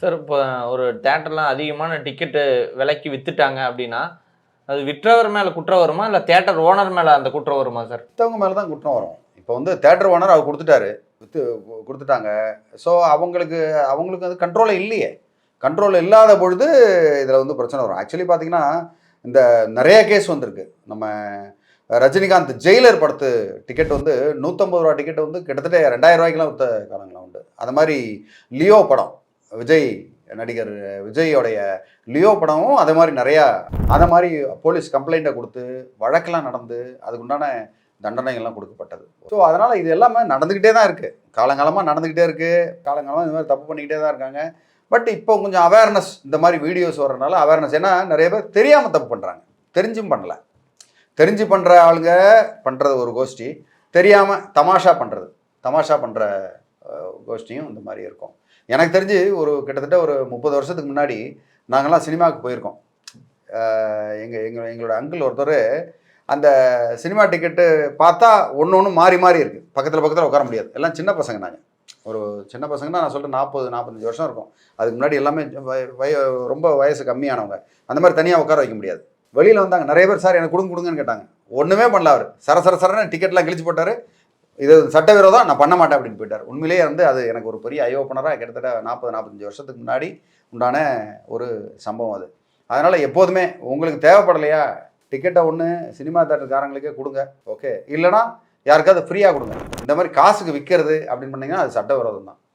Sir இப்போ ஒரு தியேட்டர்லாம் அதிகமான டிக்கெட்டு விலைக்கு வித்துட்டாங்க அப்படின்னா, அது விற்றவர் மேல குற்றம் வருமா? இல்ல தியேட்டர் ஓனர் மேல அந்த குற்றம் வருமா சார்? வித்தவங்க மேல தான் குற்றம் வரும். இப்போ வந்து தியேட்டர் ஓனர் அவர் குடுத்துட்டாரு. வித்து குடுத்துட்டாங்க. ஸோ அவங்களுக்கு அவங்களுக்கு அது கண்ட்ரோலே இல்லையே. கண்ட்ரோல் இல்லாத பொழுது இதில வந்து பிரச்சனை வரும். ஆக்சுவலி பார்த்தீங்கன்னா, இந்த நெறைய கேஸ் வந்திருக்கு. நம்ம ரஜினிகாந்த் ஜெயிலர் படத்து டிக்கெட் வந்து ரூ. 150 டிக்கெட் வந்து கிட்டத்தட்ட ரூ. 2000லாம் வித்த காலங்கள்லாம் உண்டு. அது மாரி லியோ படம் விஜய் நடிகர் விஜயோடைய லியோ படமும் அதே மாரி நெறையா அதை மாரி போலீஸ் கம்ப்ளைண்ட்ட குடுத்து வழக்கெல்லாம் நடந்து அதுக்குண்டான தண்டனைகள்லாம் கொடுக்கப்பட்டது. ஸோ அதனால் இது எல்லாமே நடந்துக்கிட்டே தான் இருக்குது. காலங்காலமாக நடந்துக்கிட்டே இருக்குது. காலங்காலமாக இந்த மாதிரி தப்பு பண்ணிக்கிட்டே தான் இருக்காங்க. பட் இப்போ கொஞ்சம் அவேர்னஸ் இந்த மாதிரி வீடியோஸ் வர்றதுனால அவேர்னஸ், ஏன்னா நிறைய பேர் தெரியாமல் தப்பு பண்ணுறாங்க, தெரிஞ்சும் பண்ணல. தெரிஞ்சு பண்ணுற ஆளுங்க பண்ணுறது ஒரு கோஷ்டி, தெரியாமல் தமாஷா பண்ணுற கோஷ்டியும் இந்த மாதிரி இருக்கும். எனக்கு தெரிஞ்சு கிட்டத்தட்ட ஒரு 30 வருஷத்துக்கு முன்னாடி நாங்கள்லாம் சினிமாவுக்கு போயிருக்கோம். எங்களோட அங்கிள் ஒருத்தர் அந்த சினிமா டிக்கெட்டு பார்த்தா ஒன்று மாறி மாறி இருக்குது. பக்கத்தில் உட்கார முடியாது. எல்லாம் சின்ன பசங்க. நாங்கள் ஒரு சின்ன பசங்கன்னா நான் சொல்கிறேன் 40-45 வருஷம் இருக்கும். அதுக்கு முன்னாடி எல்லாமே ரொம்ப வயசு கம்மியானவங்க. அந்த மாதிரி தனியாக உட்கார வைக்க முடியாது. வெளியில் வந்தாங்க நிறைய பேர், சார் எனக்கு கொடுங்கன்னு கேட்டாங்க. ஒன்றுமே பண்ணல அவர். சரன்னு டிக்கெட்லாம் கிழிச்சு போட்டார். இது சட்டவிரோதம், நான் பண்ண மாட்டேன் அப்படின்னு போயிட்டார். உண்மையிலேயே வந்து அது எனக்கு ஒரு பெரிய ஐ ஓப்பனராக கிட்டத்தட்ட 40-45 வருஷத்துக்கு முன்னாடி உண்டான ஒரு சம்பவம் அது. அதனால் எப்போதுமே உங்களுக்கு தேவைப்படலையா டிக்கெட்டை ஒன்று சினிமா தேட்டருக்காரங்களுக்கே கொடுங்க, ஓகே. இல்லைனா யாருக்காவது ஃப்ரீயாக கொடுங்க. இந்த மாதிரி காசுக்கு விற்கிறது அப்படின்னு பண்ணிங்கன்னா அது சட்டவிரோதம் தான்.